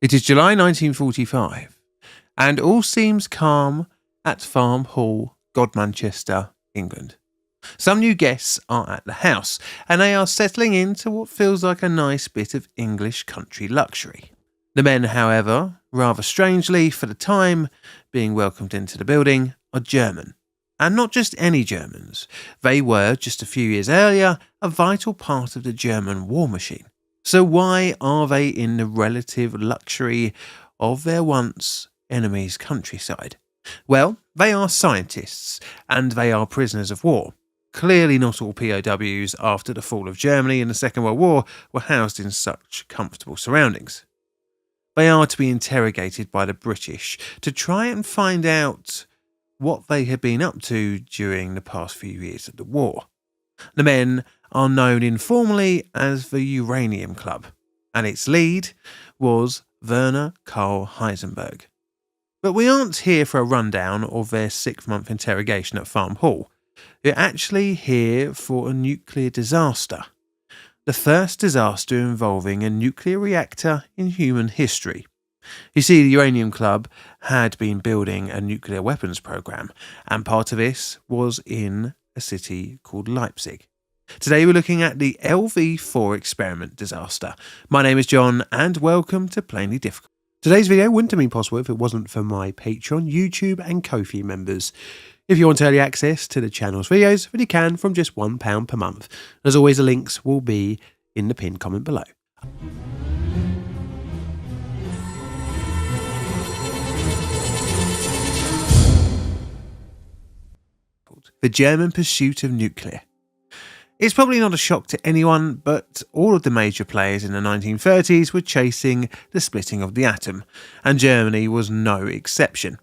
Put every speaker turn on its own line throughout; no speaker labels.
It is July 1945, and all seems calm at Farm Hall, Godmanchester, England. Some new guests are at the house, and they are settling into what feels like a nice bit of English country luxury. The men, however, rather strangely for the time, being welcomed into the building, are German. And not just any Germans. They were, just a few years earlier, a vital part of the German war machine. So why are they in the relative luxury of their once enemy's countryside? Well, they are scientists, and they are prisoners of war. Clearly not all POWs after the fall of Germany in the Second World War were housed in such comfortable surroundings. They are to be interrogated by the British to try and find out what they had been up to during the past few years of the war. The men are known informally as the Uranium Club, and its lead was Werner Karl Heisenberg. But we aren't here for a rundown of their 6-month interrogation at Farm Hall. We're actually here for a nuclear disaster. The first disaster involving a nuclear reactor in human history. You see, the Uranium Club had been building a nuclear weapons program, and part of this was in a city called Leipzig. Today we're looking at the LV4 experiment disaster. My name is John, and welcome to Plainly Difficult. Today's video wouldn't have been possible if it wasn't for my Patreon, YouTube and Ko-fi members. If you want early access to the channel's videos, then you can from just £1 per month. As always, the links will be in the pinned comment below. The German pursuit of nuclear. It's probably not a shock to anyone, but all of the major players in the 1930s were chasing the splitting of the atom, and Germany was no exception.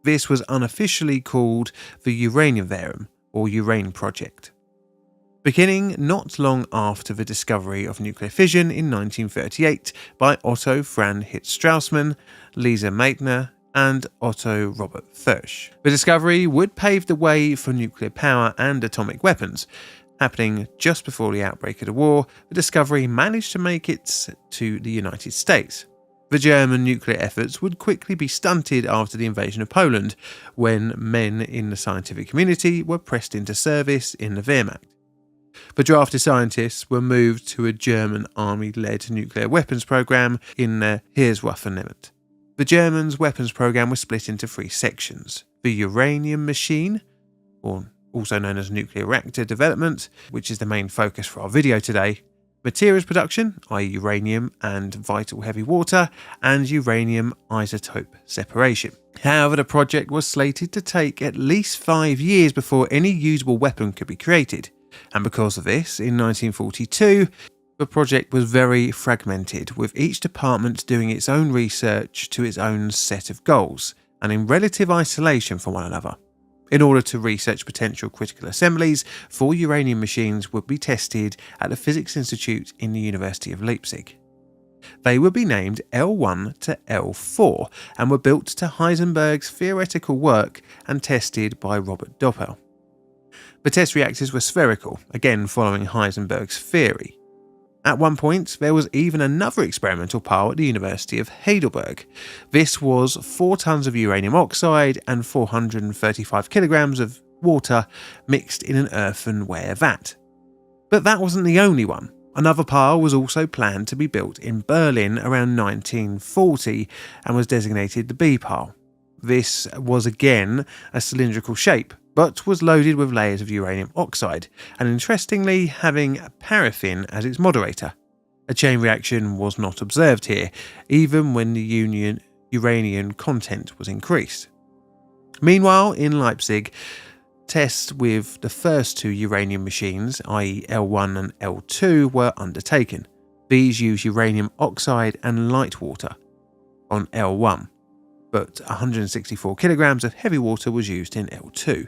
This was unofficially called the Uranium or Urane Project. Beginning not long after the discovery of nuclear fission in 1938 by Otto Franz Straussmann, Lisa Meitner, and Otto Robert Thursch. The discovery would pave the way for nuclear power and atomic weapons. Happening just before the outbreak of the war, the discovery managed to make it to the United States. The German nuclear efforts would quickly be stunted after the invasion of Poland, when men in the scientific community were pressed into service in the Wehrmacht. The drafted scientists were moved to a German army-led nuclear weapons program in the Heereswaffenamt. The Germans' weapons program was split into 3 sections: the uranium machine, or also known as nuclear reactor development, which is the main focus for our video today, materials production, i.e. uranium and vital heavy water, and uranium isotope separation. However, the project was slated to take at least 5 years before any usable weapon could be created, and because of this, in 1942, the project was very fragmented, with each department doing its own research to its own set of goals, and in relative isolation from one another. In order to research potential critical assemblies for uranium machines would be tested at the Physics Institute in the University of Leipzig. They would be named L1 to L4 and were built to Heisenberg's theoretical work and tested by Robert Doppel. The test reactors were spherical, again following Heisenberg's theory. At one point, there was even another experimental pile at the University of Heidelberg. This was 4 tons of uranium oxide and 435 kilograms of water mixed in an earthenware vat. But that wasn't the only one. Another pile was also planned to be built in Berlin around 1940 and was designated the B pile. This was again a cylindrical shape, but was loaded with layers of uranium oxide, and interestingly having paraffin as its moderator. A chain reaction was not observed here, even when the uranium content was increased. Meanwhile, in Leipzig, tests with the first 2 uranium machines, i.e. L1 and L2, were undertaken. These use uranium oxide and light water on L1, but 164 kilograms of heavy water was used in L2.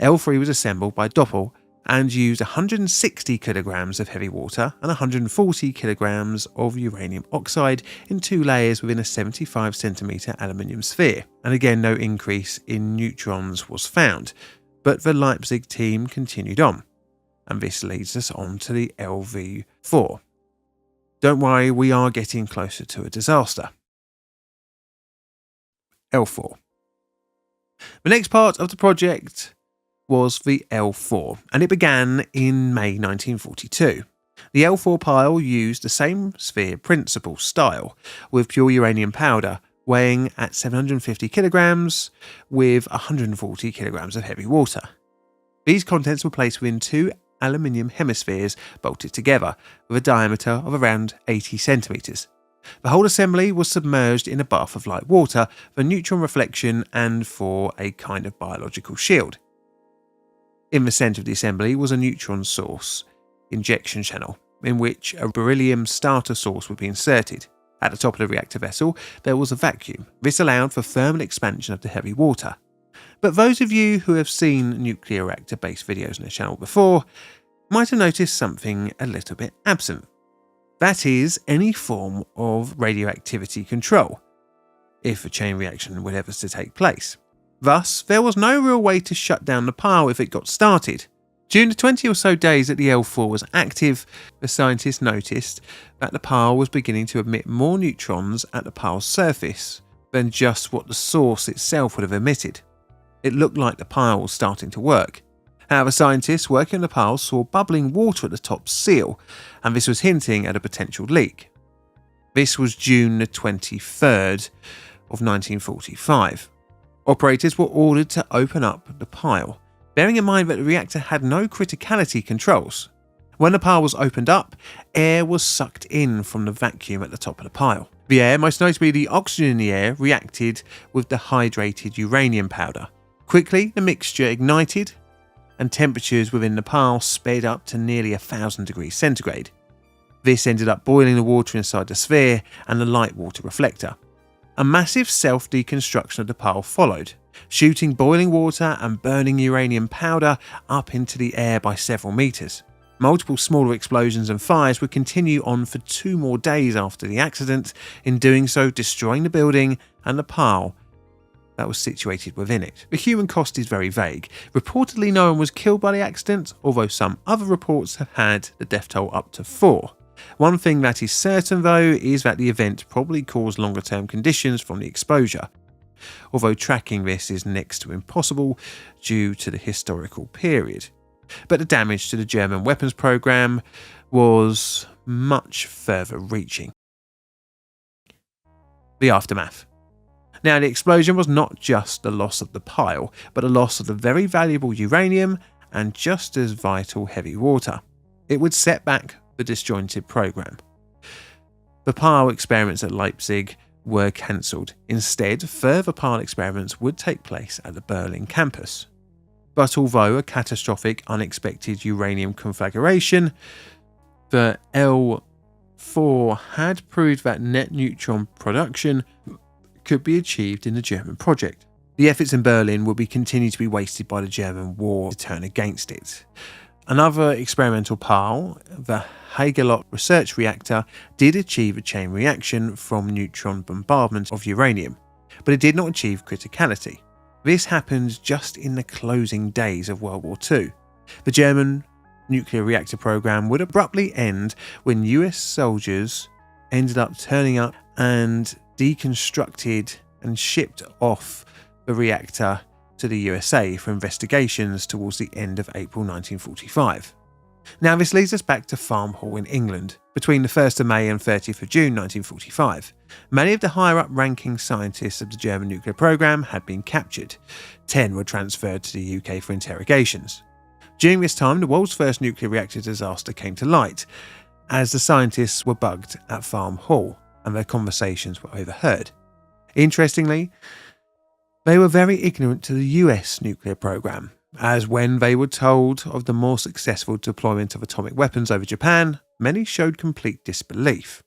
L3 was assembled by Doppel and used 160 kilograms of heavy water and 140 kilograms of uranium oxide in 2 layers within a 75 centimeter aluminium sphere, and again no increase in neutrons was found, but the Leipzig team continued on, and this leads us on to the LV4. Don't worry, we are getting closer to a disaster. L4. The next part of the project was the L4, and it began in May 1942. The L4 pile used the same sphere principle style, with pure uranium powder weighing at 750 kilograms with 140 kilograms of heavy water. These contents were placed within two aluminium hemispheres bolted together with a diameter of around 80 centimeters. The whole assembly was submerged in a bath of light water for neutron reflection and for a kind of biological shield. In the centre of the assembly was a neutron source injection channel, in which a beryllium starter source would be inserted. At the top of the reactor vessel, there was a vacuum. This allowed for thermal expansion of the heavy water. But those of you who have seen nuclear reactor-based videos on the channel before might have noticed something a little bit absent. That is, any form of radioactivity control, if a chain reaction were ever to take place. Thus, there was no real way to shut down the pile if it got started. During the 20 or so days that the L4 was active, the scientists noticed that the pile was beginning to emit more neutrons at the pile's surface than just what the source itself would have emitted. It looked like the pile was starting to work. However, scientists working on the pile saw bubbling water at the top seal, and this was hinting at a potential leak. This was June the 23rd of 1945. Operators were ordered to open up the pile, bearing in mind that the reactor had no criticality controls. When the pile was opened up, air was sucked in from the vacuum at the top of the pile. The air, most notably the oxygen in the air, reacted with the hydrated uranium powder. Quickly, the mixture ignited, and temperatures within the pile sped up to nearly 1,000 degrees centigrade. This ended up boiling the water inside the sphere and the light water reflector. A massive self-deconstruction of the pile followed, shooting boiling water and burning uranium powder up into the air by several meters. Multiple smaller explosions and fires would continue on for 2 more days after the accident, in doing so destroying the building and the pile that was situated within it. The human cost is very vague. Reportedly no one was killed by the accident, although some other reports have had the death toll up to 4. One thing that is certain though is that the event probably caused longer term conditions from the exposure, although tracking this is next to impossible due to the historical period. But the damage to the German weapons program was much further reaching. The aftermath. Now, the explosion was not just the loss of the pile, but the loss of the very valuable uranium and just as vital heavy water. It would set back the disjointed program. The pile experiments at Leipzig were cancelled. Instead, further pile experiments would take place at the Berlin campus. But although a catastrophic, unexpected uranium conflagration, the L4 had proved that net neutron production could be achieved in the German project. The efforts in Berlin would be continued to be wasted by the German war to turn against it. Another experimental pile, the Hagelot research reactor, did achieve a chain reaction from neutron bombardment of uranium, but it did not achieve criticality. This happened just in the closing days of World War II. The German nuclear reactor program would abruptly end when US soldiers ended up turning up and deconstructed and shipped off the reactor to the USA for investigations towards the end of April 1945. Now this leads us back to Farm Hall in England. Between the 1st of May and 30th of June 1945, many of the higher up ranking scientists of the German nuclear program had been captured. 10 were transferred to the UK for interrogations. During this time, the world's first nuclear reactor disaster came to light, as the scientists were bugged at Farm Hall and their conversations were overheard. Interestingly, they were very ignorant to the US nuclear program, as when they were told of the more successful deployment of atomic weapons over Japan, many showed complete disbelief.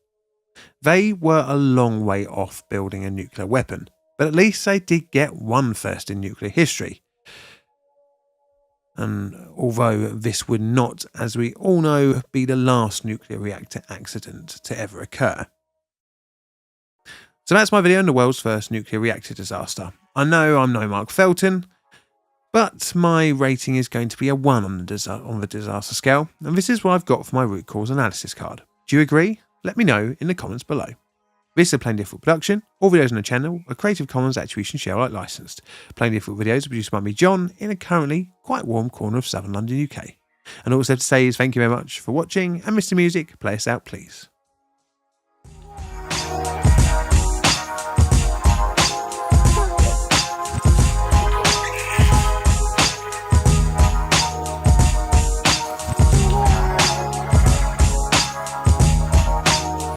They were a long way off building a nuclear weapon, but at least they did get one first in nuclear history. And although this would not, as we all know, be the last nuclear reactor accident to ever occur. So that's my video on the world's first nuclear reactor disaster. I know I'm no Mark Felton, but my rating is going to be a 1 on the disaster scale, and this is what I've got for my root cause analysis card. Do you agree? Let me know in the comments below. This is a Plain Difficult production. All videos on the channel are Creative Commons Attribution Share Alike licensed. Plain Difficult videos are produced by me, John, in a currently quite warm corner of southern London, UK. And all I have to say is thank you very much for watching, and Mr. Music, play us out please.